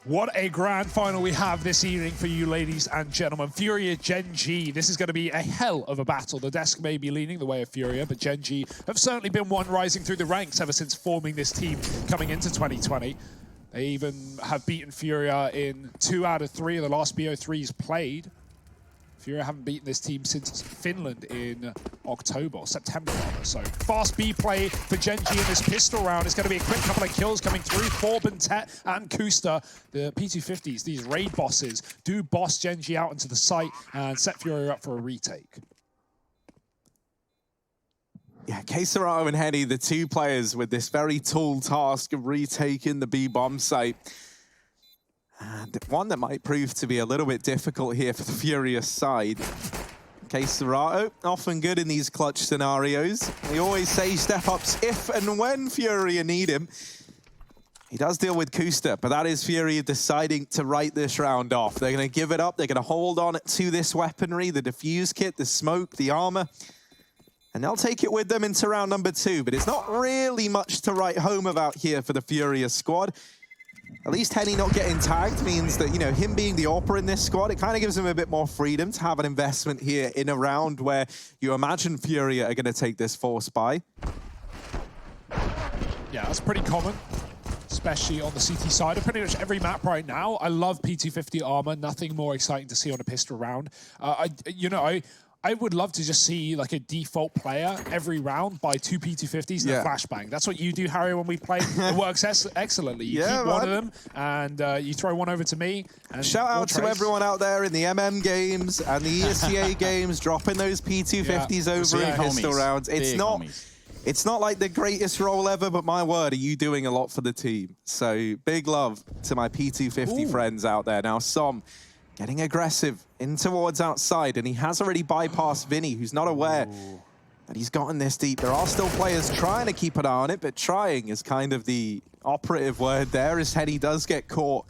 What a grand final we have this evening for you, ladies and gentlemen. Furia, Gen.G. This is going to be a hell of a battle. The desk may be leaning the way of Furia, but Gen.G have certainly been one rising through the ranks ever since forming this team coming into 2020. They even have beaten Furia in 2 out of 3 of the last BO3s played. Furia haven't beaten this team since Finland in October, September rather. So fast B play for Gen.G in this pistol round. It's going to be a quick couple of kills coming through for Bentet and Kusta. The P250s, these raid bosses, do boss Gen.G out into the site and set Furia up for a retake. Yeah, Keserato and Henny, the two players with this very tall task of retaking the B-bomb site. And one that might prove to be a little bit difficult here for the Furious side. Keserato, often good in these clutch scenarios. We always say step-ups if and when Furia need him. He does deal with Kusta, but that is Furia deciding to write this round off. They're going to give it up. They're going to hold on to this weaponry, the defuse kit, the smoke, the armor. And they'll take it with them into round number 2. But it's not really much to write home about here for the Furious squad. At least Henny not getting tagged means that, you know, him being the AWPer in this squad, it kind of gives him a bit more freedom to have an investment here in a round where you imagine Furia are going to take this force by. Yeah, that's pretty common, especially on the CT side of pretty much every map right now. I love P250 armor. Nothing more exciting to see on a pistol round. I would love to just see like a default player every round buy 2 P250s and a flashbang. That's what you do, Harry, when we play. It works excellently. You keep one of them and you throw one over to me. And shout out to everyone out there in the MM games and the ESCA games dropping those P250s over in pistol rounds. It's not like the greatest role ever, but my word, are you doing a lot for the team? So big love to my P250 friends out there. Now, Som getting aggressive in towards outside, and he has already bypassed Vinny, who's not aware that he's gotten this deep. There are still players trying to keep an eye on it, but trying is kind of the operative word there, as Henny does get caught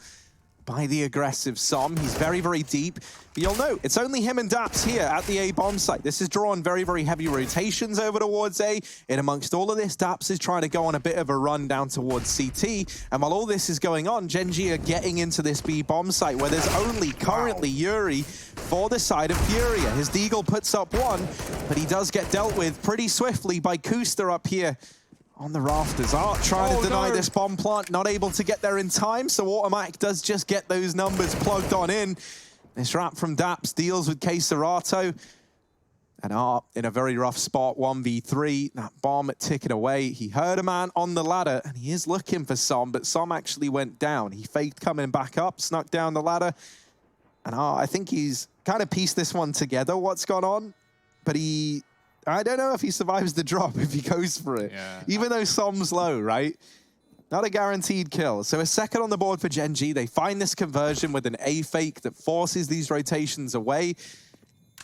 by the aggressive Som. He's very, very deep. But you'll note, it's only him and Daps here at the A bomb site. This is drawn very, very heavy rotations over towards A. In amongst all of this, Daps is trying to go on a bit of a run down towards CT. And while all this is going on, Gen.G are getting into this B bomb site where there's only currently Yuri for the side of Furia. His Deagle puts up one, but he does get dealt with pretty swiftly by Kusta up here on the rafters. Art trying to deny this bomb plant, not able to get there in time, so Automatic does just get those numbers plugged on in. This wrap from Daps deals with Keserato. And Art in a very rough spot, 1v3. That bomb ticking away. He heard a man on the ladder, and he is looking for Som, but Som actually went down. He faked coming back up, snuck down the ladder. And I think he's kind of pieced this one together, what's gone on. But I don't know if he survives the drop if he goes for it. Yeah. Even though Som's low, right? Not a guaranteed kill. So a second on the board for Gen.G. They find this conversion with an A fake that forces these rotations away.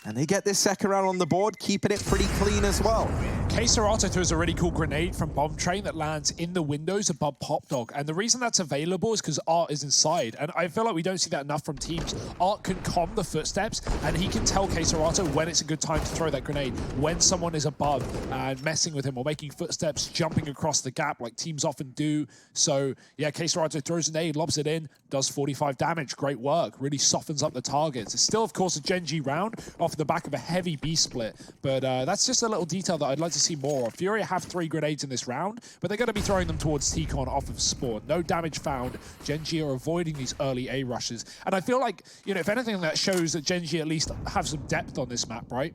And they get this second round on the board, keeping it pretty clean as well. Keserato throws a really cool grenade from Bomb Train that lands in the windows above Pop Dog. And the reason that's available is because Art is inside. And I feel like we don't see that enough from teams. Art can calm the footsteps, and he can tell Keserato when it's a good time to throw that grenade, when someone is above and messing with him or making footsteps, jumping across the gap like teams often do. So, yeah, Keserato throws an nade, lobs it in, does 45 damage. Great work. Really softens up the targets. It's still, of course, a Gen.G round off the back of a heavy B split. But that's just a little detail that I'd like to see more of. Furia have 3 grenades in this round, but they're going to be throwing them towards T-Con off of spawn. No damage found. Gen.G are avoiding these early A rushes. And I feel like, you know, if anything, that shows that Gen.G at least have some depth on this map, right?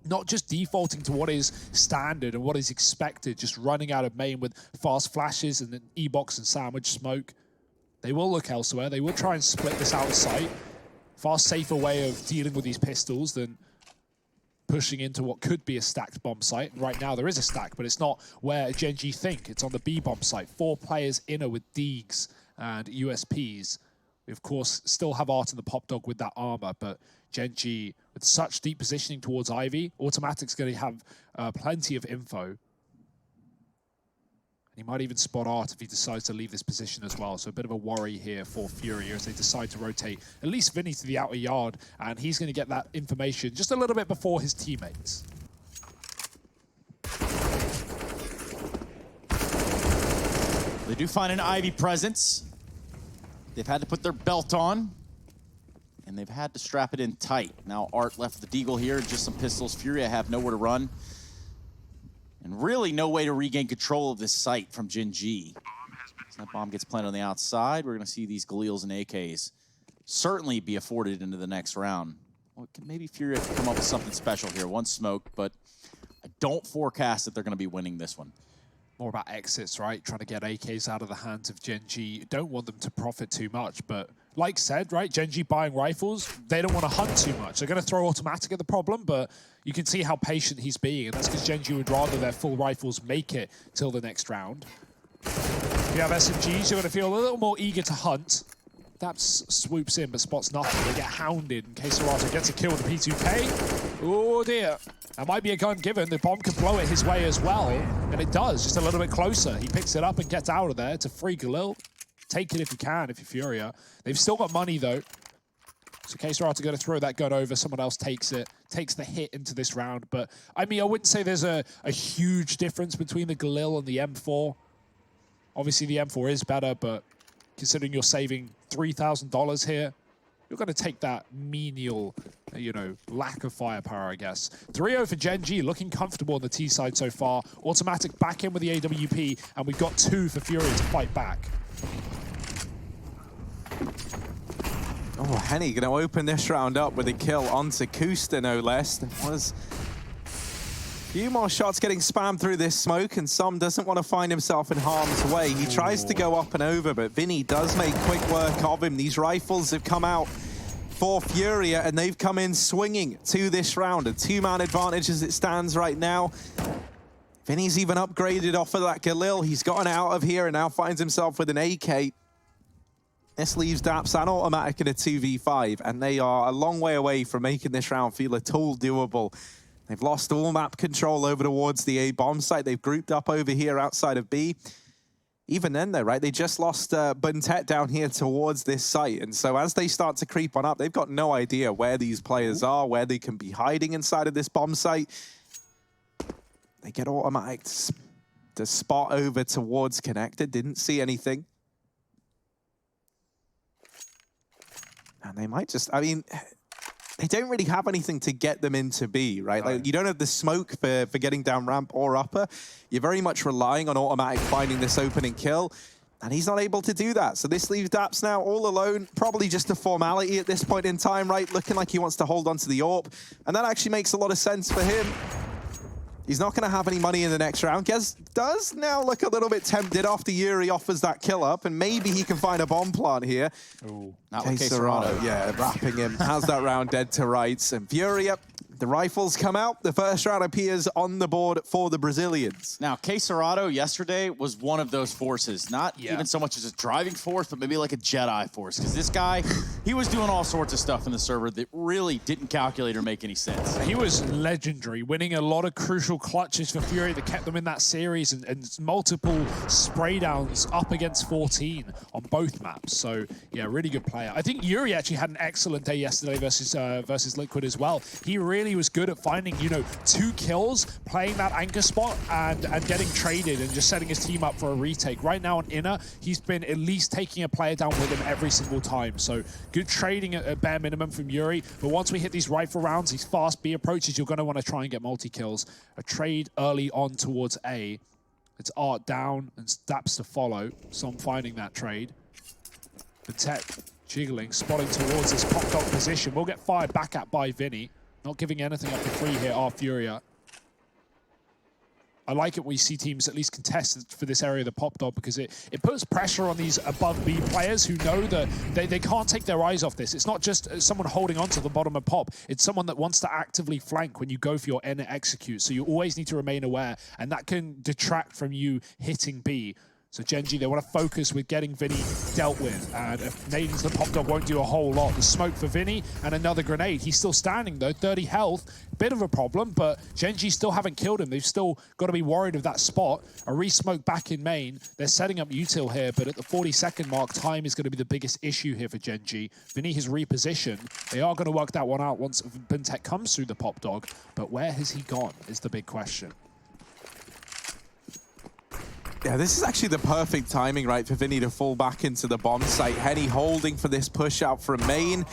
Not just defaulting to what is standard and what is expected, just running out of main with fast flashes and then E-box and sandwich smoke. They will look elsewhere. They will try and split this out of sight. Far safer way of dealing with these pistols than pushing into what could be a stacked bomb site. And right now there is a stack, but it's not where Gen.G think. It's on the B bomb site. 4 players inner with Deags and USPs. We, of course, still have Art in the Pop Dog with that armor, but Gen.G, with such deep positioning towards Ivy, Automatic's going to have plenty of info. He might even spot Art if he decides to leave this position as well. So a bit of a worry here for Furia as they decide to rotate at least Vinny to the outer yard. And he's going to get that information just a little bit before his teammates. They do find an Ivy presence. They've had to put their belt on, and they've had to strap it in tight. Now Art left the Deagle here, just some pistols. Furia have nowhere to run. And really no way to regain control of this site from Gen.G. That bomb gets planted on the outside. We're going to see these Galils and AKs certainly be afforded into the next round. Well, maybe Furia can come up with something special here. One smoke, but I don't forecast that they're going to be winning this one. More about exits, right? Trying to get AKs out of the hands of Gen.G. Don't want them to profit too much, but like said, right, Gen.G buying rifles, they don't want to hunt too much. They're going to throw automatic at the problem, but you can see how patient he's being, and that's because Gen.G would rather their full rifles make it till the next round. If you have SMGs, you're going to feel a little more eager to hunt. Daps swoops in, but spots nothing. They get hounded, and Queserato gets a kill with the P2K. Oh dear. That might be a gun given. The bomb could blow it his way as well, and it does, just a little bit closer. He picks it up and gets out of there. It's a free Galil. Take it if you can, if you're Furia. They've still got money, though. So Queserato going to throw that gun over. Someone else takes it, takes the hit into this round. But, I mean, I wouldn't say there's a huge difference between the Galil and the M4. Obviously, the M4 is better, but considering you're saving $3,000 here, you're going to take that menial, you know, lack of firepower, I guess. 3-0 for Gen.G, looking comfortable on the T side so far. Automatic back in with the AWP, and we've got 2 for Furia to fight back. Oh, Henny going to open this round up with a kill onto Kusta, no less. There was a few more shots getting spammed through this smoke, and Som doesn't want to find himself in harm's way. He tries to go up and over, but Vinny does make quick work of him. These rifles have come out for Furia, and they've come in swinging to this round. A 2-man advantage as it stands right now. Vinny's even upgraded off of that Galil. He's gotten out of here and now finds himself with an AK. This leaves Daps and Automatic in a 2v5, and they are a long way away from making this round feel at all doable. They've lost all map control over towards the A bomb site. They've grouped up over here outside of B. Even then, though, right, they just lost Buntet down here towards this site. And so as they start to creep on up, they've got no idea where these players are, where they can be hiding inside of this bomb site. They get Automatic to spot over towards Connected. Didn't see anything. And they might just, I mean, they don't really have anything to get them into B, right? Like, you don't have the smoke for getting down ramp or upper. You're very much relying on Automatic finding this opening kill, and he's not able to do that. So this leaves Daps now all alone, probably just a formality at this point in time, right? Looking like he wants to hold on to the AWP, and that actually makes a lot of sense for him. He's not going to have any money in the next round. Gez does now look a little bit tempted after Yuri offers that kill up, and maybe he can find a bomb plant here. Ooh, not with Queserato. Yeah, wrapping him. Has that round dead to rights. And Furia, the rifles come out. The first round appears on the board for the Brazilians. Now, Queserato yesterday was one of those forces. Not even so much as a driving force, but maybe like a Jedi force. Because this guy, he was doing all sorts of stuff in the server that really didn't calculate or make any sense. He was legendary, winning a lot of crucial clutches for Furia that kept them in that series, and multiple spray downs up against 14 on both maps. So, yeah, really good player. I think Yuri actually had an excellent day yesterday versus Liquid as well. He really was good at finding, you know, 2 kills, playing that anchor spot and getting traded and just setting his team up for a retake. Right now on Inner, he's been at least taking a player down with him every single time. So good trading at bare minimum from Yuri. But once we hit these rifle rounds, these fast B approaches, you're going to want to try and get multi-kills. A trade early on towards A. It's Art down and Daps to follow. So I'm finding that trade. The tech jiggling, spotting towards this pop dog position. We'll get fired back at by Vinny. Not giving anything up for free here are Furia. I like it when you see teams at least contest for this area of the pop dot, because it puts pressure on these above B players who know that they can't take their eyes off this. It's not just someone holding on to the bottom of pop. It's someone that wants to actively flank when you go for your N execute. So you always need to remain aware, and that can detract from you hitting B. So Gen.G, they want to focus with getting Vinny dealt with, and nading to the pop dog won't do a whole lot. The smoke for Vinny and another grenade. He's still standing though, 30 health. Bit of a problem, but Gen.G still haven't killed him. They've still got to be worried of that spot. A re-smoke back in main. They're setting up util here, but at the 40-second mark, time is going to be the biggest issue here for Gen.G. Vinny has repositioned. They are going to work that one out once Buntek comes through the pop dog, but where has he gone is the big question. Yeah, this is actually the perfect timing, right, for Vinny to fall back into the bomb site. Henny holding for this push out from main.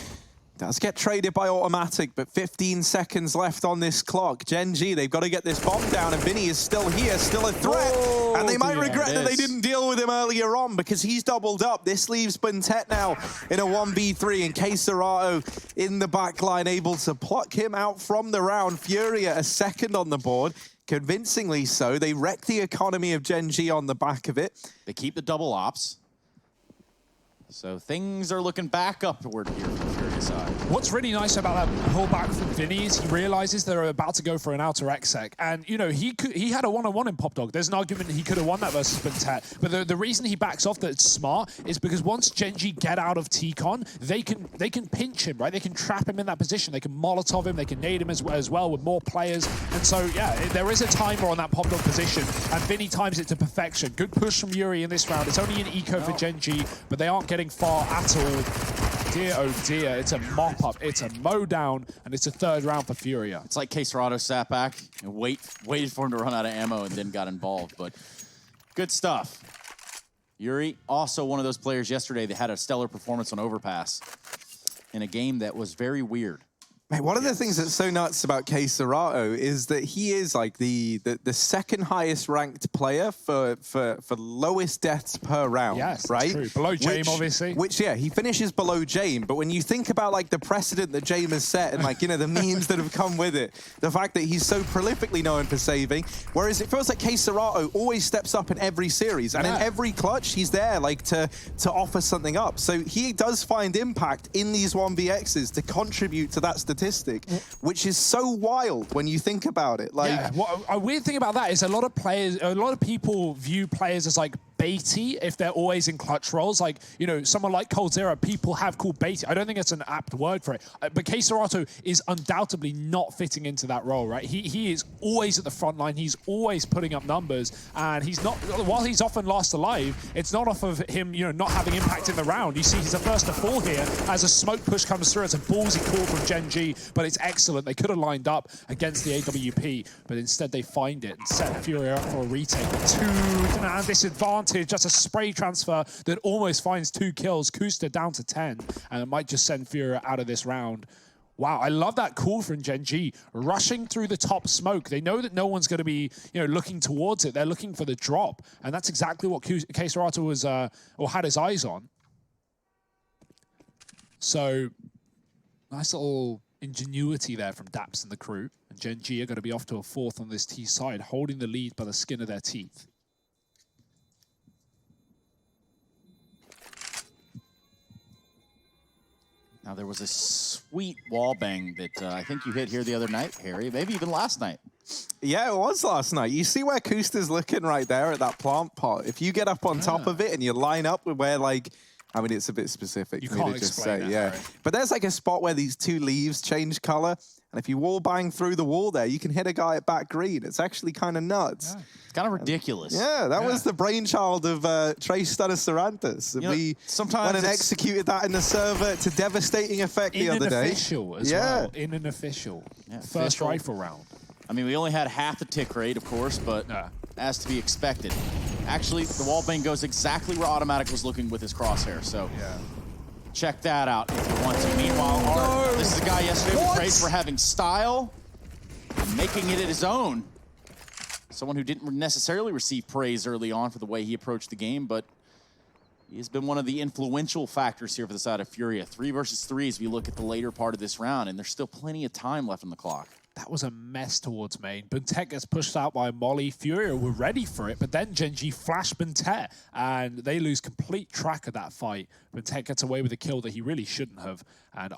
Does get traded by Automatic, but 15 seconds left on this clock. Gen.G, they've got to get this bomb down, and Vinny is still here, still a threat. Whoa, and they might regret that they didn't deal with him earlier on, because he's doubled up. This leaves Buntet now in a 1v3, and K-Serato in the back line, able to pluck him out from the round. Furia a second on the board. Convincingly so. They wreck the economy of Gen.G on the back of it. They keep the double ops. So things are looking back upward here from Furia's side. What's really nice about that pullback from Vinny is he realizes they're about to go for an outer exec. And, you know, he had a one-on-one in Pop Dog. There's an argument he could have won that versus Buntet. But the reason he backs off that it's smart is because once Gen.G get out of T-Con, they can pinch him, right? They can trap him in that position. They can Molotov him. They can nade him as well with more players. And so, yeah, there is a timer on that Pop Dog position. And Vinny times it to perfection. Good push from Yuri in this round. It's only an eco for Gen.G, but they aren't getting far at all. Dear, oh dear, it's a mop-up, it's a mow-down, and it's a third round for Furia. It's like K-Serato sat back and waited for him to run out of ammo and then got involved, but good stuff. Yuri, also one of those players yesterday that had a stellar performance on Overpass in a game that was very weird. Mate, one of the things that's so nuts about K-Serato is that he is like the second highest ranked player for lowest deaths per round. Yes, right? True. Below Jame, obviously. Which, yeah, he finishes below Jame. But when you think about like the precedent that Jame has set and like, you know, the memes that have come with it, the fact that he's so prolifically known for saving, whereas it feels like K-Serato always steps up in every series. And in every clutch, he's there like to offer something up. So he does find impact in these 1vx's to contribute to that statistic, which is so wild when you think about it. Like, yeah, a weird thing about that is a lot of people view players as like baity if they're always in clutch roles. Like, you know, someone like Coldzera, people have called baity. I don't think it's an apt word for it. But K-Serato is undoubtedly not fitting into that role, right? He is always at the front line. He's always putting up numbers, and he's not, while he's often last alive, it's not off of him, you know, not having impact in the round. You see he's the first to fall here as a smoke push comes through. It's a ballsy call from Gen.G, but it's excellent. They could have lined up against the AWP, but instead they find it and set Furia up for a retake. 2-man disadvantage. Just a spray transfer that almost finds 2 kills. Kusta down to 10, and it might just send Furia out of this round. Wow, I love that call from Gen.G, rushing through the top smoke. They know that no one's going to be, you know, looking towards it. They're looking for the drop, and that's exactly what K-Serato was or had his eyes on. So, nice little ingenuity there from Daps and the crew. And Gen.G are going to be off to a 4th on this T side, holding the lead by the skin of their teeth. Now, there was a sweet wall bang that I think you hit here the other night, Harry, maybe even last night. Yeah, it was last night. You see where Kusta's looking right there at that plant pot. If you get up on top of it and you line up with where, like, I mean, it's a bit specific for me to just say, that, yeah. Harry. But there's like a spot where these 2 leaves change color, and if you wall bang through the wall there, you can hit a guy at back green. It's actually kind of nuts. Yeah. It's kind of ridiculous. Yeah, that was the brainchild of Trace Stunner Sarantas. We sometimes went and executed that in the server to devastating effect the other day. In an official as well. In an official. Yeah, First rifle round. I mean, we only had half the tick rate, of course, but as to be expected. Actually, the wall bang goes exactly where Automatic was looking with his crosshair, so check that out if you want to. Meanwhile, this is a guy yesterday who praised for having style and making it his own. Someone who didn't necessarily receive praise early on for the way he approached the game, but he has been one of the influential factors here for the side of Furia. 3 versus 3 as we look at the later part of this round, and there's still plenty of time left on the clock. That was a mess towards main. Buntet gets pushed out by Molly. Furia were ready for it, but then Gen.G flashed Buntet, and they lose complete track of that fight. Buntet gets away with a kill that he really shouldn't have, and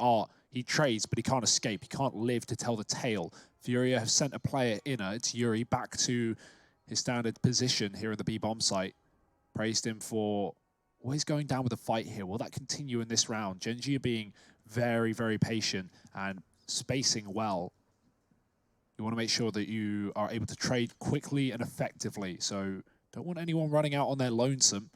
he trades, but he can't escape. He can't live to tell the tale. Furia have sent a player inner. It's Yuri back to his standard position here in the B-bomb site. Praised him for always going down with the fight here. Will that continue in this round? Gen.G are being very, very patient and spacing well. You want to make sure that you are able to trade quickly and effectively. So don't want anyone running out on their lonesome.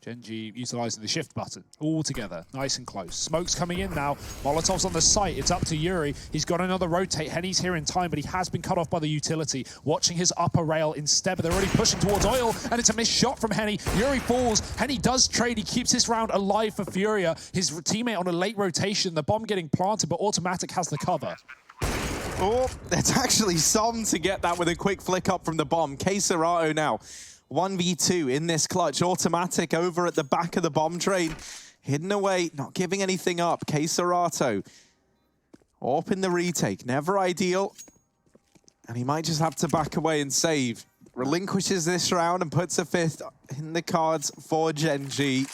Gen.G utilizing the shift button all together, nice and close. Smoke's coming in now. Molotov's on the site. It's up to Yuri. He's got another rotate. Henny's here in time, but he has been cut off by the utility. Watching his upper rail instead, but they're already pushing towards oil, and it's a missed shot from Henny. Yuri falls. Henny does trade. He keeps this round alive for Furia. His teammate on a late rotation. The bomb getting planted, but Automatic has the cover. Oh, it's actually Som to get that with a quick flick up from the bomb. K-Serato now 1v2 in this clutch. Automatic over at the back of the bomb train. Hidden away, not giving anything up. K-Serato. Orp in the retake. Never ideal. And he might just have to back away and save. Relinquishes this round and puts a 5th in the cards for Gen.G.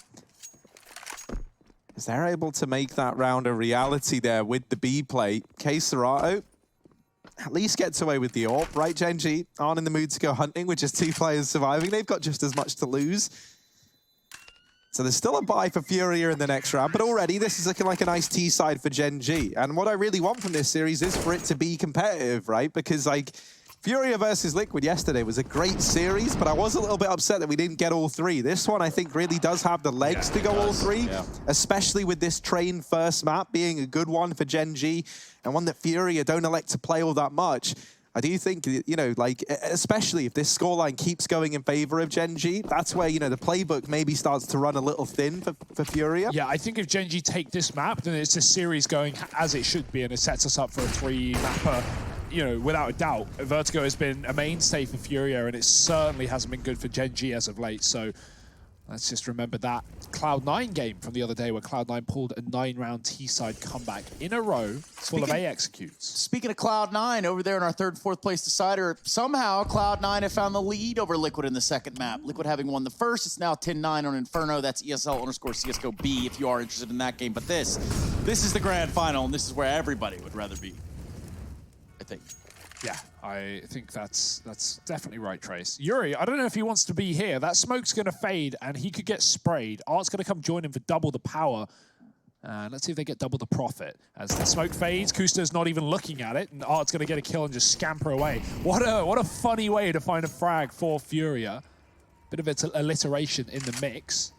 As they're able to make that round a reality there with the B play. K-Serato at least gets away with the AWP, right? Gen.G aren't in the mood to go hunting with just 2 players surviving. They've got just as much to lose. So there's still a bye for Furia in the next round, but already this is looking like a nice T side for Gen.G. And what I really want from this series is for it to be competitive, right? Because like Furia versus Liquid yesterday was a great series, but I was a little bit upset that we didn't get all 3. This one I think really does have the legs to go all 3, especially with this train first map being a good one for Gen.G and one that Furia don't elect to play all that much. I do think, you know, like, especially if this scoreline keeps going in favor of Gen.G, that's where, you know, the playbook maybe starts to run a little thin for Furia. Yeah, I think if Gen.G take this map, then it's a series going as it should be, and it sets us up for a 3-mapper. You know, without a doubt, Vertigo has been a mainstay for Furia, and it certainly hasn't been good for Gen.G as of late. So let's just remember that Cloud9 game from the other day where Cloud9 pulled a 9-round T-side comeback in a row full of A executes. Speaking of Cloud9, over there in our 3rd and 4th place decider, somehow Cloud9 have found the lead over Liquid in the 2nd map. Liquid having won the 1st, it's now 10-9 on Inferno. That's ESL_CSGO B if you are interested in that game. But this is the grand final, and this is where everybody would rather be. I think. Yeah, I think that's definitely right, Trace. Yuri, I don't know if he wants to be here. That smoke's going to fade, and he could get sprayed. Art's going to come join him for double the power. Let's see if they get double the profit. As the smoke fades, Kusta's not even looking at it, and Art's going to get a kill and just scamper away. What a funny way to find a frag for Furia. Bit of its alliteration in the mix.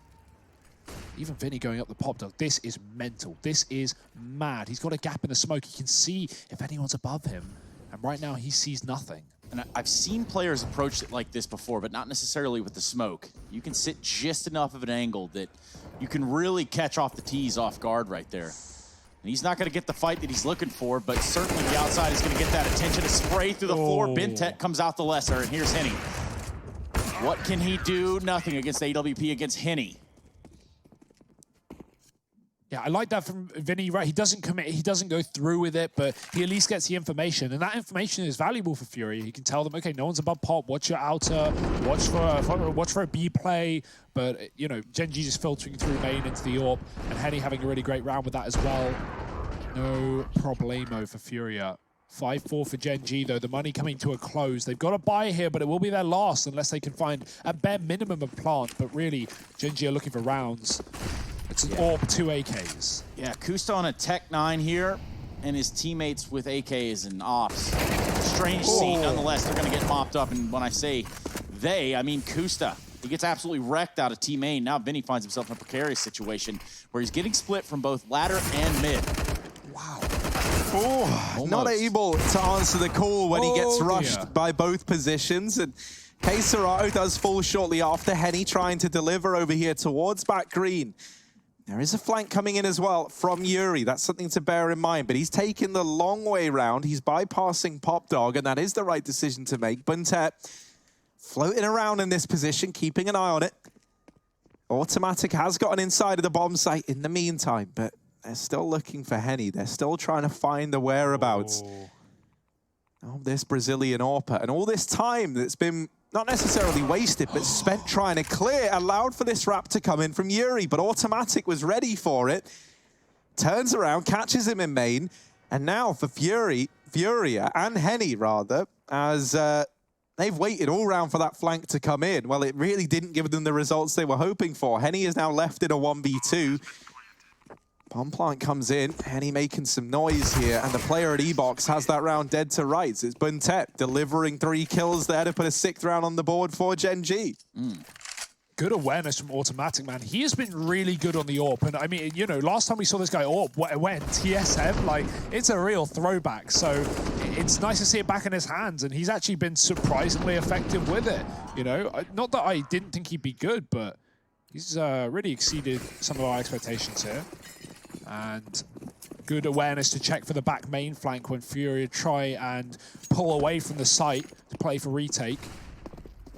Even Vinny going up the pop dog. This is mental. This is mad. He's got a gap in the smoke. He can see if anyone's above him. And right now, he sees nothing. And I've seen players approach it like this before, but not necessarily with the smoke. You can sit just enough of an angle that you can really catch off the T's off guard right there. And he's not going to get the fight that he's looking for, but certainly the outside is going to get that attention. A spray through the floor. Bintet comes out the lesser, and here's Henny. What can he do? Nothing against AWP, against Henny. Yeah, I like that from Vinny, right? He doesn't commit, he doesn't go through with it, but he at least gets the information. And that information is valuable for Fury. He can tell them, okay, no one's above pop, watch your outer, watch for a B play. But, you know, Gen.G just filtering through main into the AWP, and Henny having a really great round with that as well. No problemo for Furia. 5-4 for Gen.G, though. The money coming to a close. They've got a buy here, but it will be their last unless they can find a bare minimum of plant. But really, Gen.G are looking for rounds. It's an AWP, 2 AKs. Yeah, Kusta on a Tech 9 here, and his teammates with AKs and ops. Strange scene, nonetheless. They're going to get mopped up, and when I say they, I mean Kusta. He gets absolutely wrecked out of team A. Now Vinny finds himself in a precarious situation where he's getting split from both ladder and mid. Wow. Oh, not able to answer the call when he gets rushed by both positions. And K-Serato does fall shortly after. Henny trying to deliver over here towards back green. There is a flank coming in as well from Yuri. That's something to bear in mind. But he's taking the long way round. He's bypassing Pop Dog, and that is the right decision to make. Buntet floating around in this position, keeping an eye on it. Automatic has got an inside of the bomb site in the meantime, but they're still looking for Henny. They're still trying to find the whereabouts of this Brazilian AWPer. And all this time that's been not necessarily wasted, but spent trying to clear, allowed for this wrap to come in from Yuri, but Automatic was ready for it. Turns around, catches him in main, and now for Furia and Henny rather, as they've waited all round for that flank to come in. Well, it really didn't give them the results they were hoping for. Henny is now left in a 1v2. Bomb plant comes in, Henny making some noise here, and the player at E-Box has that round dead to rights. It's Buntet delivering 3 kills there to put a 6th round on the board for Gen.G. good awareness from Automatic, man. He has been really good on the AWP. And I mean, you know, last time we saw this guy AWP, when TSM, like, it's a real throwback. So it's nice to see it back in his hands. And he's actually been surprisingly effective with it. You know, not that I didn't think he'd be good, but he's really exceeded some of our expectations here. And good awareness to check for the back main flank when Furia try and pull away from the site to play for retake.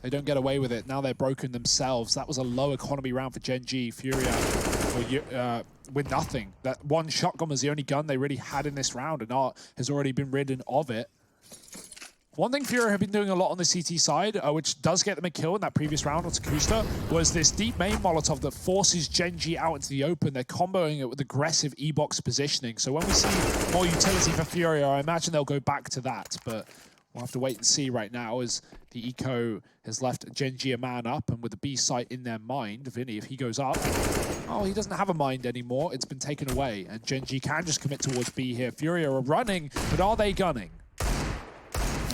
They don't get away with it. Now they're broken themselves. That was a low economy round for Gen.G. Furia with nothing. That one shotgun was the only gun they really had in this round, and Art has already been ridden of it. One thing Furia have been doing a lot on the CT side, which does get them a kill in that previous round on Takusta, was this deep main Molotov that forces Gen.G out into the open. They're comboing it with aggressive E-box positioning. So when we see more utility for Furia, I imagine they'll go back to that. But we'll have to wait and see right now as the eco has left Gen.G a man up, and with the B site in their mind, Vinny, if he goes up, oh, he doesn't have a mind anymore. It's been taken away, and Gen.G can just commit towards B here. Furia are running, but are they gunning?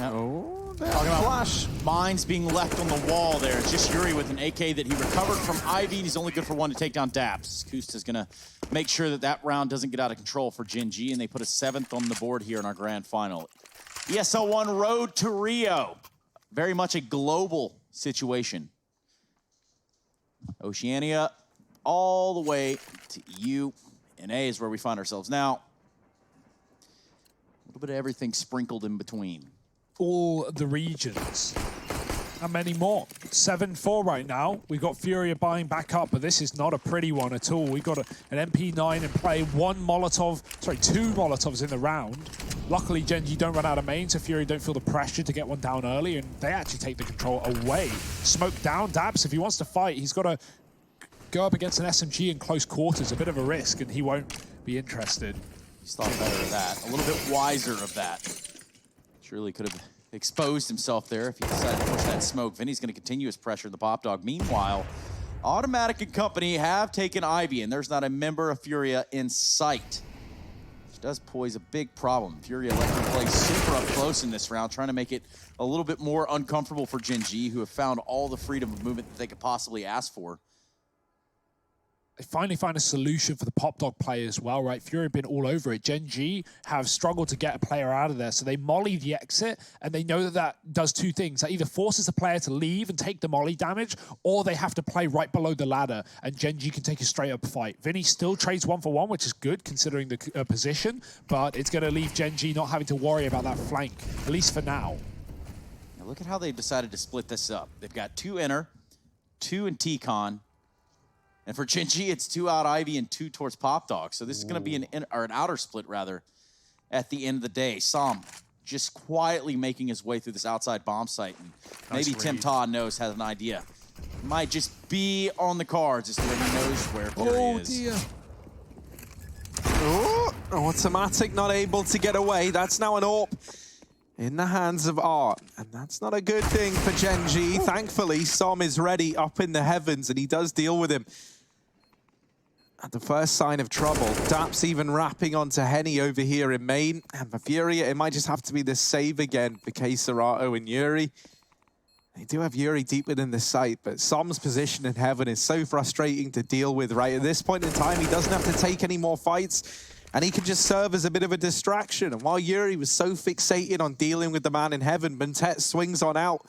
Oh, flash. Mines being left on the wall there. It's just Yuri with an AK that he recovered from Ivy, and he's only good for one to take down Daps. Kusta's going to make sure that that round doesn't get out of control for Gen.G, and they put a 7th on the board here in our grand final. ESL1 road to Rio. Very much a global situation. Oceania all the way to EU, and A is where we find ourselves now. A little bit of everything sprinkled in between. All the regions. How many more? 7-4 right now. We've got Furia buying back up, but this is not a pretty one at all. We've got an MP9 in play, two Molotovs in the round. Luckily, Gen.G don't run out of main, so Furia don't feel the pressure to get one down early, and they actually take the control away. Smoke down. Dabs, if he wants to fight, he's got to go up against an SMG in close quarters. A bit of a risk, and he won't be interested. He's thought better of that. A little bit wiser of that. Surely could have exposed himself there if he decided to push that smoke. Vinny's going to continue his pressure in the pop dog. Meanwhile, Automatic and company have taken Ivy, and there's not a member of Furia in sight. Which does pose a big problem. Furia let him play super up close in this round, trying to make it a little bit more uncomfortable for Gen.G, who have found all the freedom of movement that they could possibly ask for. They finally find a solution for the pop dog play as well, right? Furia have been all over it. Gen.G have struggled to get a player out of there, so they molly the exit, and they know that that does two things. That either forces the player to leave and take the molly damage, or they have to play right below the ladder, and Gen.G can take a straight-up fight. Vinny still trades 1-for-1, which is good considering the position, but it's going to leave Gen.G not having to worry about that flank, at least for now. Now look at how they've decided to split this up. They've got 2 inner, 2 in T-Con, and for Gen.G, it's 2 out Ivy and 2 towards Pop Dog. So this is going to be an outer split, rather, at the end of the day. Som just quietly making his way through this outside bomb site. And maybe Tim Todd has an idea. Might just be on the cards as to when he knows where Furia is. Dear. Oh, Automatic not able to get away. That's now an AWP in the hands of Art, and that's not a good thing for Gen.G. Thankfully, Som is ready up in the heavens, and he does deal with him at the first sign of trouble. Daps even wrapping onto Henny over here in main, and for Furia, it might just have to be the save again for K-Serato and Yuri. They do have Yuri deep within the site, but Som's position in heaven is so frustrating to deal with, right? At this point in time, he doesn't have to take any more fights, and he can just serve as a bit of a distraction. And while Yuri was so fixated on dealing with the man in heaven, Bentet swings on out.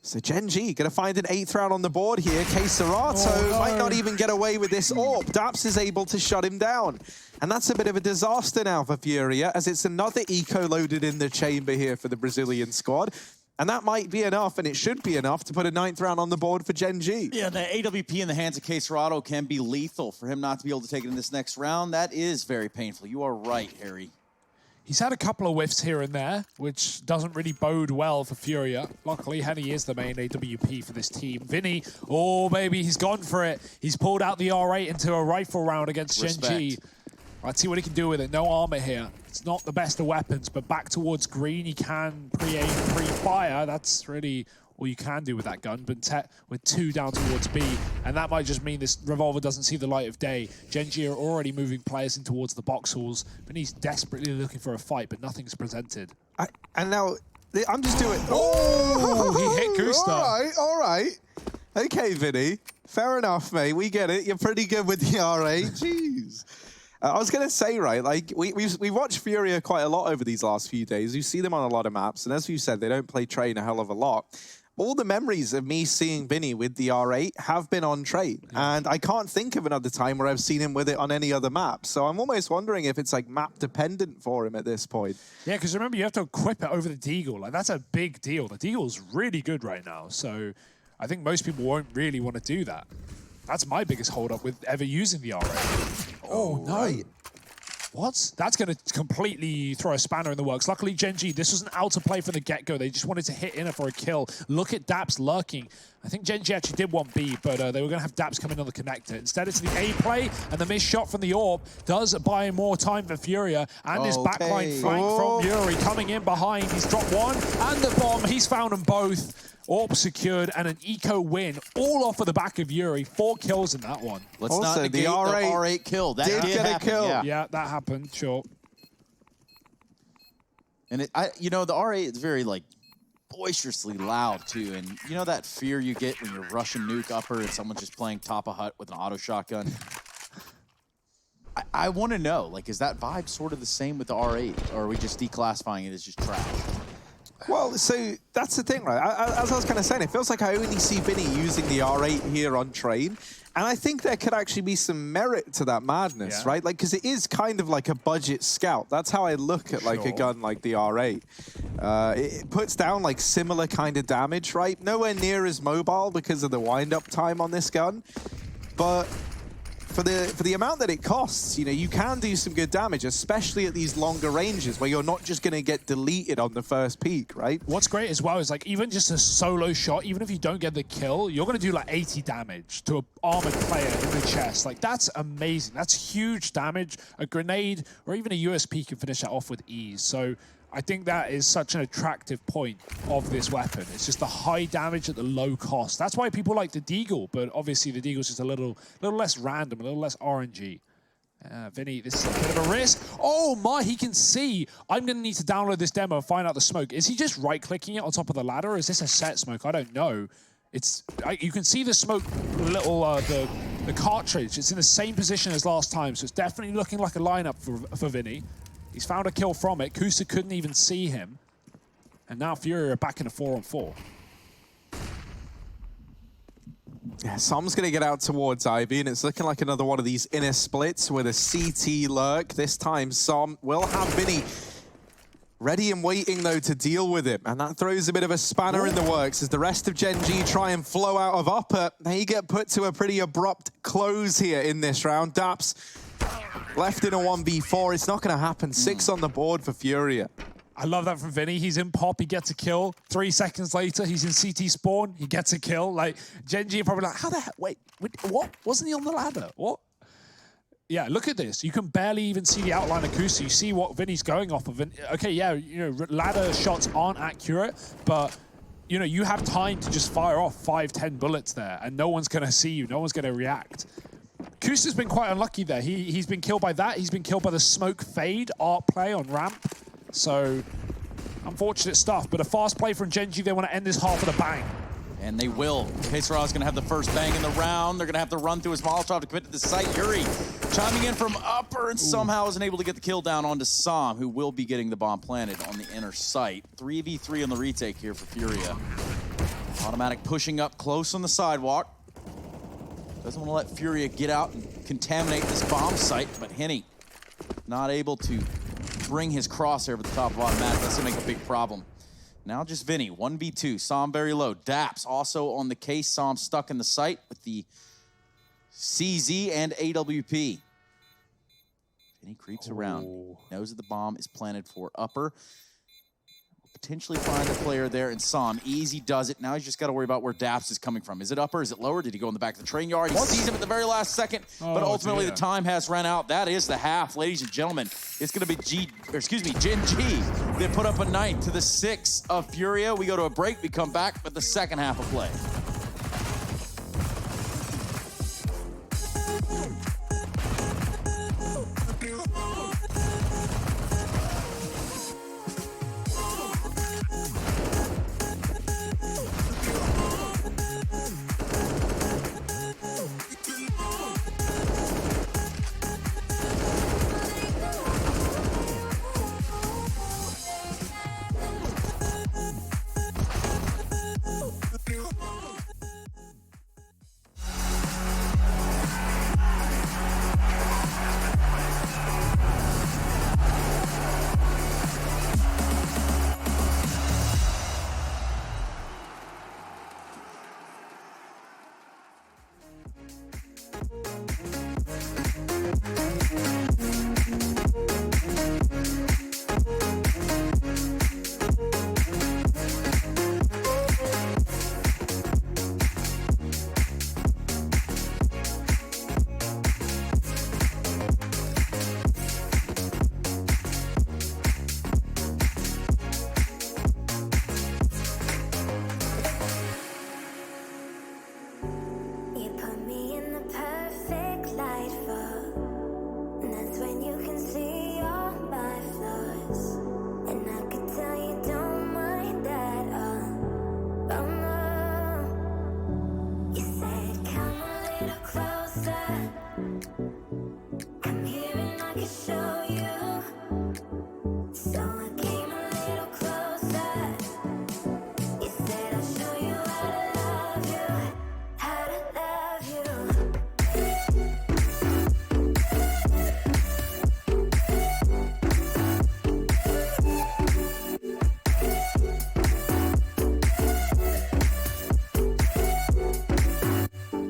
So Gen.G gonna find an 8th round on the board here. K-Serato might not even get away with this AWP. Daps is able to shut him down. And that's a bit of a disaster now for Furia, as it's another eco loaded in the chamber here for the Brazilian squad. And that might be enough, and it should be enough to put a 9th round on the board for Gen.G. Yeah, the AWP in the hands of K-Serato can be lethal. For him not to be able to take it in this next round, that is very painful. You are right, Harry. He's had a couple of whiffs here and there, which doesn't really bode well for Furia. Luckily, Henny is the main AWP for this team. Vinny, oh baby, he's gone for it. He's pulled out the R8 into a rifle round against Gen.G. Let's see what he can do with it. No armor here. It's not the best of weapons, but back towards green, he can pre-aim, pre-fire. That's really all you can do with that gun. Bentet with 2 down towards B, and that might just mean this revolver doesn't see the light of day. Gen.G are already moving players in towards the box halls, but he's desperately looking for a fight, but nothing's presented. And now, I'm just doing... Oh, he hit Gusta. All right. Okay, Vinny. Fair enough, mate. We get it. You're pretty good with the R8. Jeez. I was going to say, right, like, we watched Furia quite a lot over these last few days. You see them on a lot of maps, and as you said, they don't play Train a hell of a lot. All the memories of me seeing Vinny with the R8 have been on Train, and I can't think of another time where I've seen him with it on any other map. So I'm almost wondering if it's like map dependent for him at this point. Yeah, because remember, you have to equip it over the Deagle. Like, that's a big deal. The Deagle's really good right now, so I think most people won't really want to do that. That's my biggest holdup with ever using the R8. Oh, no. Right. What? That's going to completely throw a spanner in the works. Luckily, Gen.G, this was an outer play from the get-go. They just wanted to hit in for a kill. Look at Daps lurking. I think Gen.G actually did want B, but they were going to have Daps come in on the connector. Instead, it's the A play, and the missed shot from the AWP does buy more time for Furia. And this backline flank from Yuri coming in behind. He's dropped one, and the bomb. He's found them both. AWP secured and an eco win, all off of the back of Yuri. 4 kills in that one. Let's also, not negate the R8 kill. That did get a kill. Yeah, that happened, sure. And you know, the R8 is very like boisterously loud too. And you know that fear you get when you're rushing nuke upper and someone's just playing top of hut with an auto shotgun? I want to know, like, is that vibe sort of the same with the R8, or are we just declassifying it as just trash? Well, so that's the thing, right? As I was kind of saying, it feels like I only see Vinny using the R8 here on Train. And I think there could actually be some merit to that madness, right? Like, because it is kind of like a budget scout. That's how I look at, like, a gun like the R8. It puts down, like, similar kind of damage, right? Nowhere near as mobile because of the wind-up time on this gun. But for the amount that it costs, you know, you can do some good damage, especially at these longer ranges where you're not just going to get deleted on the first peak, right? What's great as well is, like, even just a solo shot, even if you don't get the kill, you're going to do like 80 damage to an armored player in the chest. Like, that's amazing. That's huge damage. A grenade or even a USP can finish that off with ease. So I think that is such an attractive point of this weapon. It's just the high damage at the low cost. That's why people like the Deagle, but obviously the Deagle's just a little less random, a little less RNG. Vinny, this is a bit of a risk. Oh my, he can see. I'm going to need to download this demo and find out the smoke. Is he just right-clicking it on top of the ladder, or is this a set smoke? I don't know. You can see the smoke, the cartridge. It's in the same position as last time, so it's definitely looking like a lineup for Vinny. He's found a kill from it. Kusa couldn't even see him. And now Furia are back in a 4-on-4. Yeah, Som's going to get out towards Ivy, and it's looking like another one of these inner splits with a CT lurk. This time, Som will have Vinny ready and waiting, though, to deal with him. And that throws a bit of a spanner in the works as the rest of Gen.G try and flow out of upper. They get put to a pretty abrupt close here in this round. Daps left in a 1v4. It's not going to happen. 6 on the board for Furia. I love that from Vinny. He's in pop, he gets a kill. 3 seconds later, he's in CT spawn, he gets a kill. Like, Gen.G are probably like, how the heck, wait, what? Wasn't he on the ladder? What? Yeah, look at this. You can barely even see the outline of Kusa. You see what Vinny's going off of. Okay, yeah, you know, ladder shots aren't accurate, but you know, you have time to just fire off 5-10 bullets there, and no one's going to see you. No one's going to react. Kusa's been quite unlucky there. He's been killed by that. He's been killed by the smoke fade art play on ramp. So, unfortunate stuff. But a fast play from Gen.G. They want to end this half with a bang. And they will. K-Sara's going to have the first bang in the round. They're going to have to run through his Molotov to commit to the site. Yuri chiming in from upper and somehow isn't able to get the kill down onto Som, who will be getting the bomb planted on the inner site. 3v3 on the retake here for Furia. Automatic pushing up close on the sidewalk. Doesn't want to let Furia get out and contaminate this bomb site, but Henny not able to bring his crosshair over the top of automatic. That's going to make a big problem. Now just Vinny, 1v2, Som very low. Daps also on the case, Som stuck in the site with the CZ and AWP. Vinny creeps around, knows that the bomb is planted for upper. Potentially find a player there, and Som easy does it. Now he's just got to worry about where Daps is coming from. Is it upper? Is it lower? Did he go in the back of the train yard? He sees him at the very last second, but ultimately the time has run out. That is the half, ladies and gentlemen. It's going to be Gen.G. They put up a 9 to the 6 of Furia. We go to a break. We come back with the second half of play. when you can see all my flaws, and I could tell you don't mind that all. Oh no, you said come a little closer, come here and I can show you. So I came a little closer. You said I'll show you how to love you, how to love you.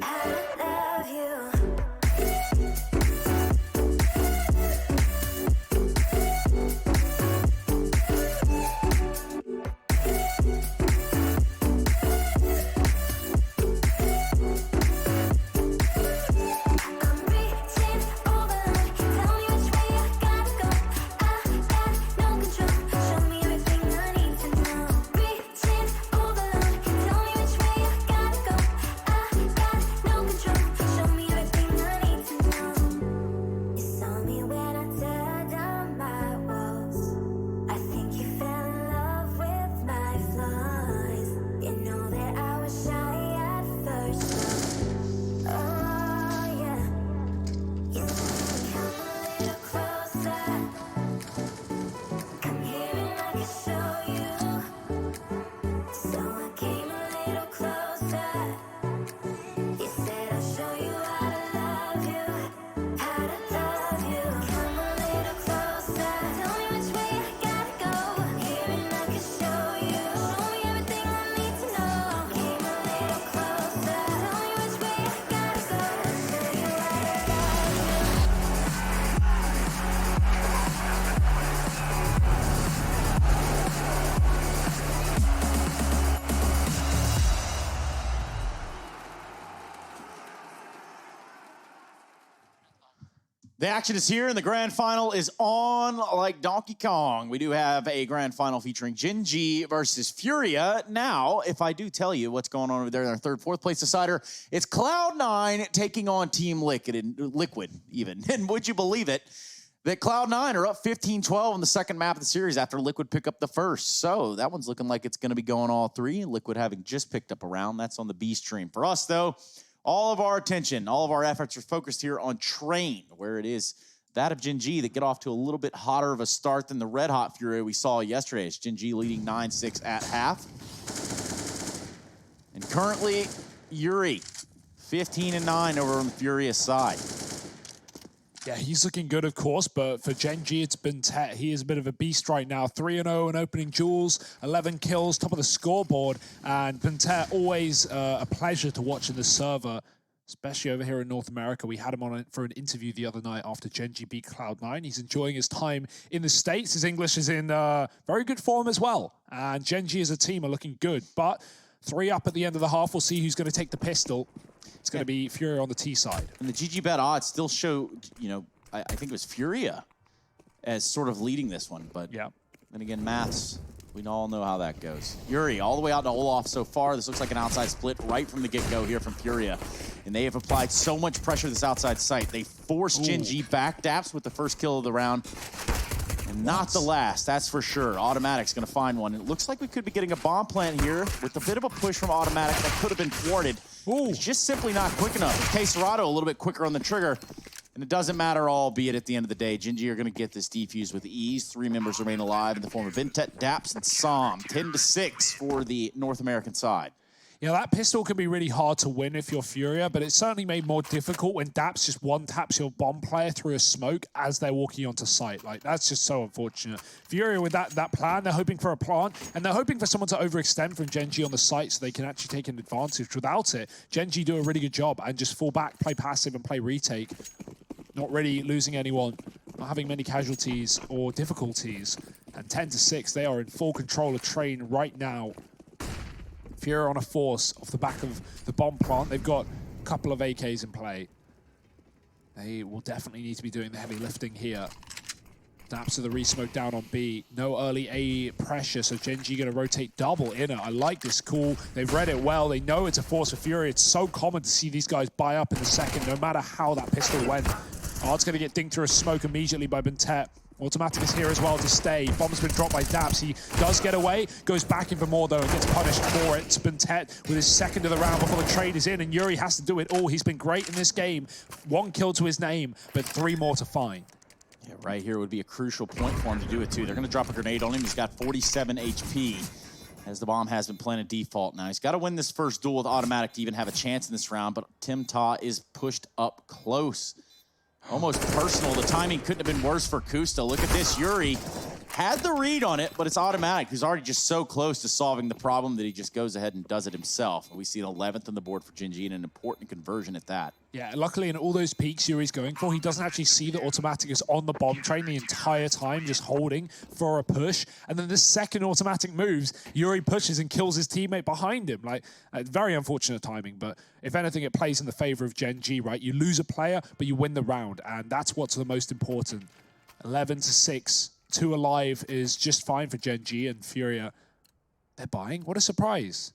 How to love you. I'm reaching over, tell me which way I gotta go. I got no control, show me everything I need to know. Reaching over, tell me which way I gotta go. I got no control, show me everything I need to know. You saw me when I tear down my walls. I think you fell in love with my flaws. You know that I was shy at first. Oh yeah, you said come a little closer, come here and I can show you. So I came a little closer. You said I'll show you how to love you, how to love you. Come a little closer, tell me which way I gotta go. Here and I can show you, show me everything I need to know. Came a little closer, tell me which way I gotta go. Show you how to love you. The action is here, and the grand final is on like Donkey Kong. We do have a grand final featuring Gen.G versus Furia. Now, if I do tell you what's going on over there in our third, fourth place decider, it's Cloud9 taking on Team Liquid even. And would you believe it, that Cloud9 are up 15-12 in the second map of the series after Liquid pick up the first. So that one's looking like it's going to be going all three. Liquid having just picked up a round. That's on the B stream. For us, though, all of our attention, all of our efforts are focused here on Train, where it is that of Gen.G that get off to a little bit hotter of a start than the red-hot Furia we saw yesterday. It's Gen.G leading 9-6 at half. And currently, Yuri, 15-9 over on the Furia side. Yeah, he's looking good, of course, but for Gen.G, it's Bintet. He is a bit of a beast right now. 3-0 in opening duels, 11 kills, top of the scoreboard. And Bintet, always a pleasure to watch in the server, especially over here in North America. We had him on for an interview the other night after Gen.G beat Cloud9. He's enjoying his time in the States. His English is in very good form as well. And Gen.G as a team are looking good. But 3 up at the end of the half. We'll see who's going to take the pistol. It's going to be Furia on the T side. And the GG bet odds still show, you know, I think it was Furia as sort of leading this one. But yeah. Then again, maths, we all know how that goes. Yuri all the way out to Olaf so far. This looks like an outside split right from the get-go here from Furia. And they have applied so much pressure to this outside site. They forced Gen.G back. Daps with the first kill of the round. And not the last, that's for sure. Automatic's going to find one. It looks like we could be getting a bomb plant here with a bit of a push from Automatic that could have been thwarted. Ooh. It's just simply not quick enough. Queserado a little bit quicker on the trigger. And it doesn't matter, albeit at the end of the day, Gen.G are going to get this defused with ease. 3 members remain alive in the form of Bintet, Daps, and Som. 10-6 for the North American side. Yeah, that pistol can be really hard to win if you're Furia, but it's certainly made more difficult when Daps just one-taps your bomb player through a smoke as they're walking onto site. Like, that's just so unfortunate. Furia with that plan, they're hoping for a plant, and they're hoping for someone to overextend from Gen.G on the site so they can actually take an advantage. Without it, Gen.G do a really good job and just fall back, play passive, and play retake. Not really losing anyone, not having many casualties or difficulties. And 10-6, they are in full control of Train right now. Furia on a force off the back of the bomb plant. They've got a couple of AKs in play. They will definitely need to be doing the heavy lifting here. Daps to the re-smoke down on B. No early A pressure, so Gen.G going to rotate double inner. I like this call. They've read it well. They know it's a force for Furia. It's so common to see these guys buy up in the second, no matter how that pistol went. Art's going to get dinked through a smoke immediately by Bentet. Automatic is here as well to stay. Bomb's been dropped by Daps. He does get away, goes back in for more though, and gets punished for it. Bentet with his second of the round before the trade is in, and Yuri has to do it all. He's been great in this game. 1 kill to his name, but 3 more to find. Yeah, right here would be a crucial point for him to do it too. They're going to drop a grenade on him. He's got 47 HP as the bomb has been planted default. Now he's got to win this first duel with automatic to even have a chance in this round, but Tim Ta is pushed up close. Almost personal. The timing couldn't have been worse for Kusta. Look at this. Yuri had the read on it, but it's automatic. He's already just so close to solving the problem that he just goes ahead and does it himself. We see an 11th on the board for Gen.G and an important conversion at that. Yeah, luckily in all those peaks Yuri's going for, he doesn't actually see that automatic is on the bomb train the entire time, just holding for a push. And then the second automatic moves, Yuri pushes and kills his teammate behind him. Like, very unfortunate timing, but if anything, it plays in the favor of Gen.G, right? You lose a player, but you win the round, and that's what's the most important. 11-6, 2 alive is just fine for Gen.G, and Furia, they're buying? What a surprise.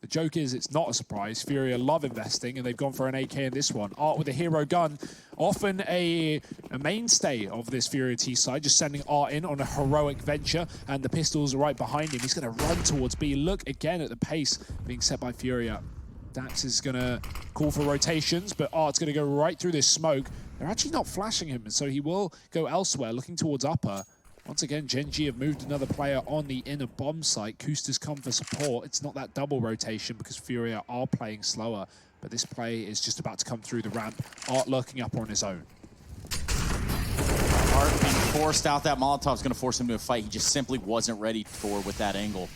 The joke is it's not a surprise. Furia love investing, and they've gone for an AK in this one. Art with a hero gun, often a mainstay of this Furia T side, just sending Art in on a heroic venture, and the pistols are right behind him. He's going to run towards B. Look again at the pace being set by Furia. Dax is going to call for rotations, but Art's going to go right through this smoke. They're actually not flashing him, and so he will go elsewhere, looking towards upper. Once again, Gen.G have moved another player on the inner bomb site. Kusta's come for support. It's not that double rotation because Furia are playing slower, but this play is just about to come through the ramp. Art lurking up on his own. Art being forced out. That Molotov's going to force him to a fight he just simply wasn't ready for with that angle.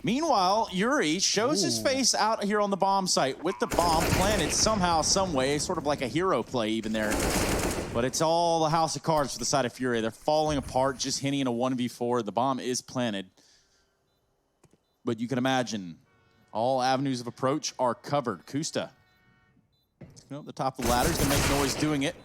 Meanwhile, Yuri shows his face out here on the bomb site with the bomb planted somehow, some way, sort of like a hero play even there. But it's all the house of cards for the side of Furia. They're falling apart, just hinting in a 1v4. The bomb is planted. But you can imagine all avenues of approach are covered. Kusta, at the top of the ladder, is going to make noise doing it.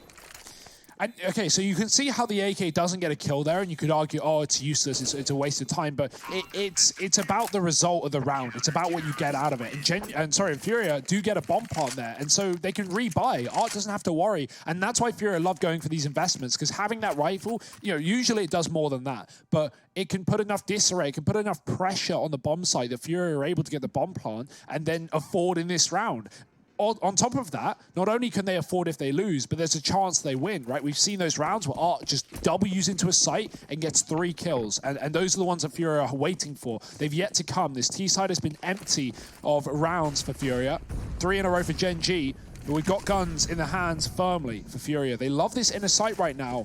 And, okay, so you can see how the AK doesn't get a kill there, and you could argue, oh, it's useless, it's a waste of time, but it's about the result of the round. It's about what you get out of it. And Furia do get a bomb plant there, and so they can rebuy. Art doesn't have to worry, and that's why Furia love going for these investments, because having that rifle, you know, usually it does more than that, but it can put enough disarray, it can put enough pressure on the bomb site that Furia are able to get the bomb plant and then afford in this round. On top of that, not only can they afford if they lose, but there's a chance they win, right? We've seen those rounds where Art just W's into a site and gets 3 kills, and those are the ones that Furia are waiting for. They've yet to come. This T side has been empty of rounds for Furia. 3 in a row for Gen.G, but we've got guns in the hands firmly for Furia. They love this inner site right now.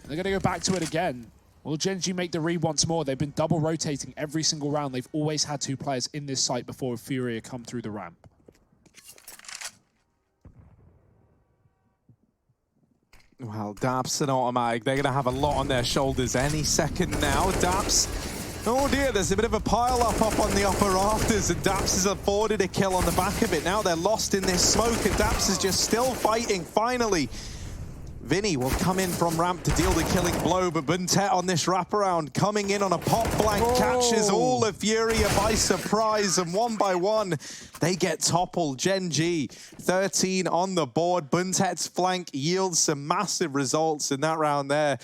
They're going to go back to it again. Will Gen.G make the read once more? They've been double rotating every single round. They've always had 2 players in this site before Furia come through the ramp. Well, Daps and automatic, they're going to have a lot on their shoulders any second now. Daps, oh dear, there's a bit of a pile-up up on the upper rafters, and Daps has afforded a kill on the back of it. Now they're lost in this smoke, and Daps is just still fighting, finally. Vinny will come in from ramp to deal the killing blow, but Bentet on this wraparound coming in on a pop blank, catches all of Furia by surprise, and one by one, they get toppled. Gen.G, 13 on the board. Bentet's flank yields some massive results in that round there.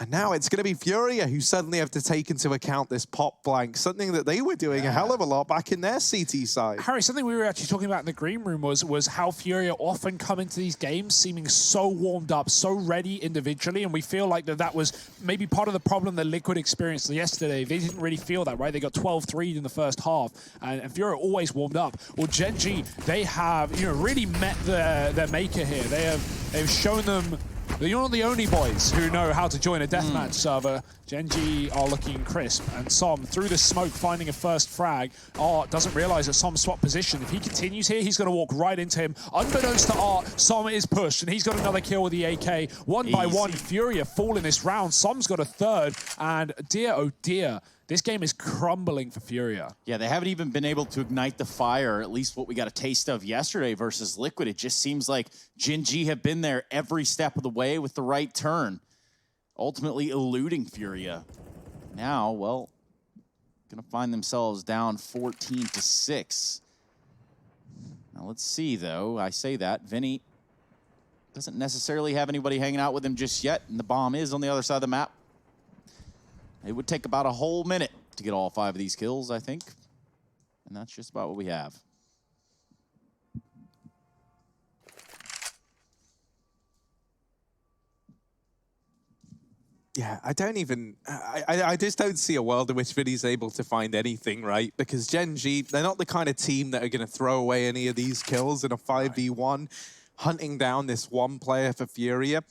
And now it's going to be Furia who suddenly have to take into account this pop blank, something that they were doing a hell of a lot back in their CT side. Harry, something we were actually talking about in the green room was how Furia often come into these games seeming so warmed up, so ready individually, and we feel like that was maybe part of the problem that Liquid experienced yesterday. They didn't really feel that, right? They got 12-3'd in the first half, and Furia always warmed up. Well, Gen.G, they have really met their maker here. They've shown them. You're not the only boys who know how to join a deathmatch server. Gen.G are looking crisp, and Som, through the smoke, finding a first frag. Art doesn't realize that Som swapped position. If he continues here, he's going to walk right into him. Unbeknownst to Art, Som is pushed, and he's got another kill with the AK. One by one, Furia fall in this round. Som's got a third, and dear, oh dear, this game is crumbling for Furia. Yeah, they haven't even been able to ignite the fire, at least what we got a taste of yesterday versus Liquid. It just seems like Gen.G have been there every step of the way with the right turn, ultimately eluding Furia. Now, well, gonna find themselves down 14-6. Now let's see, though. I say that. Vinny doesn't necessarily have anybody hanging out with him just yet, and the bomb is on the other side of the map. It would take about a whole minute to get all 5 of these kills, I think. And that's just about what we have. Yeah, I just don't see a world in which Vinny's able to find anything, right? Because Gen.G, they're not the kind of team that are going to throw away any of these kills in a 5v1, hunting down this one player for Furia.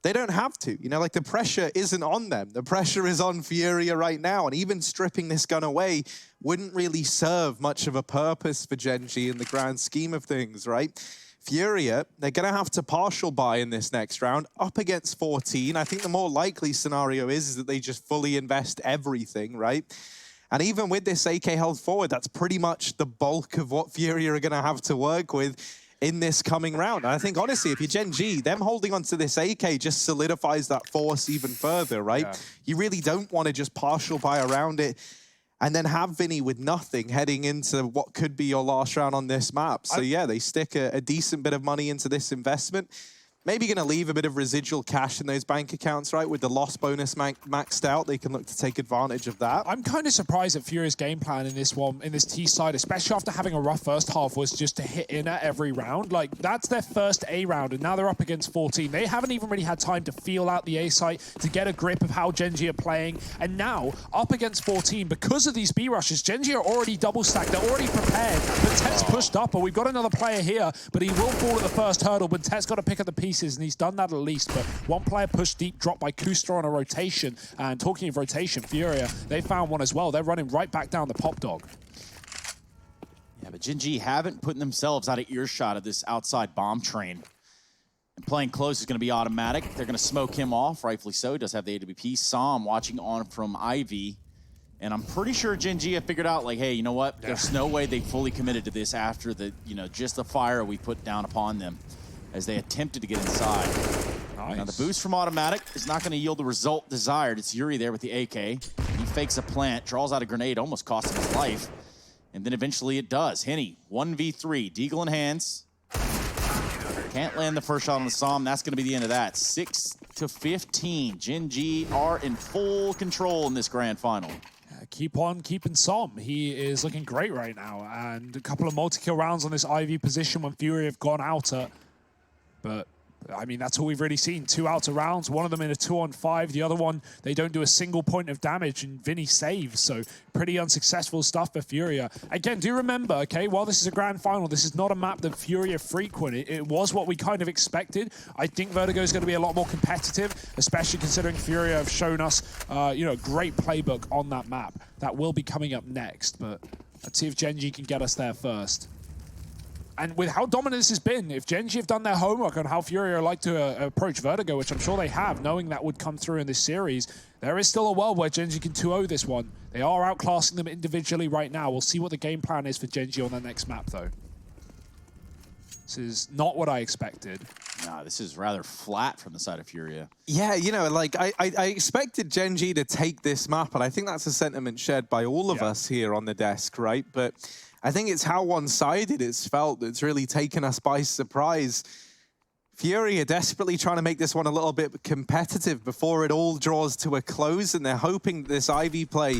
They don't have to, you know, like the pressure isn't on them. The pressure is on Furia right now, and even stripping this gun away wouldn't really serve much of a purpose for Gen.G in the grand scheme of things, right? Furia, they're going to have to partial buy in this next round, up against 14. I think the more likely scenario is that they just fully invest everything, right? And even with this AK held forward, that's pretty much the bulk of what Furia are going to have to work with in this coming round. And I think, honestly, if you're Gen.G, them holding onto this AK just solidifies that force even further, right? Yeah. You really don't want to just partial buy around it and then have Vinny with nothing heading into what could be your last round on this map. So yeah, they stick a decent bit of money into this investment. Maybe going to leave a bit of residual cash in those bank accounts, right? With the loss bonus maxed out, they can look to take advantage of that. I'm kind of surprised at Furia's game plan in this one, in this T side, especially after having a rough first half, was just to hit in at every round. Like, that's their first A round, and now they're up against 14. They haven't even really had time to feel out the A site, to get a grip of how Gen.G are playing. And now, up against 14, because of these B rushes, Gen.G are already double stacked. They're already prepared. But Tet's pushed up, and we've got another player here, but he will fall at the first hurdle, but Tet's got to pick up the pieces, and he's done that at least. But one player pushed deep, dropped by Kusta on a rotation. And talking of rotation, Furia, they found one as well. They're running right back down the pop dog. Yeah, but Gen.G haven't put themselves out of earshot of this outside bomb train. And playing close is going to be automatic. They're going to smoke him off, rightfully so. He does have the AWP. Sam watching on from Ivy. And I'm pretty sure Gen.G have figured out, like, hey, you know what? There's no way they fully committed to this after the, just the fire we put down upon them as they attempted to get inside. Nice. Now, the boost from automatic is not going to yield the result desired. It's Yuri there with the AK. He fakes a plant, draws out a grenade, almost cost him his life. And then eventually it does. Henny, 1v3, Deagle in hands. Can't land the first shot on the Som. That's going to be the end of that. 6-15. Gen.G are in full control in this grand final. Keep on keeping Som. He is looking great right now. And a couple of multi-kill rounds on this IV position when Fury have gone out at... But, I mean, that's all we've really seen. 2 outer rounds, one of them in a 2-on-5. The other one, they don't do a single point of damage, and Vinny saves. So, pretty unsuccessful stuff for Furia. Again, do remember, okay, while this is a grand final, this is not a map that Furia frequent. It was what we kind of expected. I think Vertigo is going to be a lot more competitive, especially considering Furia have shown us, great playbook on that map. That will be coming up next, but let's see if Gen.G can get us there first. And with how dominant this has been, if Gen.G have done their homework on how Furia like to approach Vertigo, which I'm sure they have, knowing that would come through in this series, there is still a world where Gen.G can 2-0 this one. They are outclassing them individually right now. We'll see what the game plan is for Gen.G on their next map, though. This is not what I expected. Nah, this is rather flat from the side of Furia. Yeah, I expected Gen.G to take this map, and I think that's a sentiment shared by all of us here on the desk, right? But I think it's how one-sided it's felt that's really taken us by surprise. Fury are desperately trying to make this one a little bit competitive before it all draws to a close, and they're hoping that this Ivy play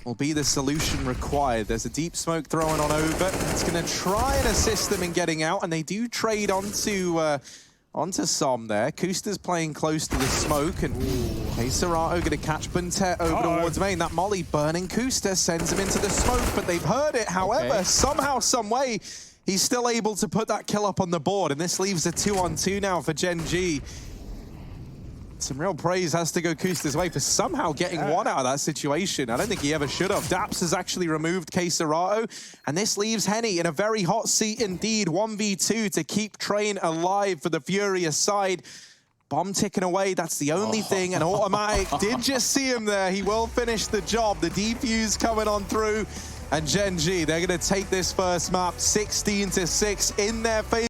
will be the solution required. There's a deep smoke thrown on over. It's going to try and assist them in getting out, and they do trade onto Som there. Kusta's playing close to the smoke, and Serato going to catch Buntet over towards main. That molly burning Kusta sends him into the smoke, but they've heard it. However, somehow, some way, he's still able to put that kill up on the board, and this leaves a 2-on-2 now for Gen.G. Some real praise has to go Kusta's way for somehow getting one out of that situation. I don't think he ever should have. Daps has actually removed Serato, and this leaves Henny in a very hot seat indeed. 1v2 to keep Train alive for the Furia side. Bomb ticking away, that's the only thing. And Automatic did just see him there. He will finish the job. The defuse coming on through. And Gen.G, they're going to take this first map 16-6 in their favor.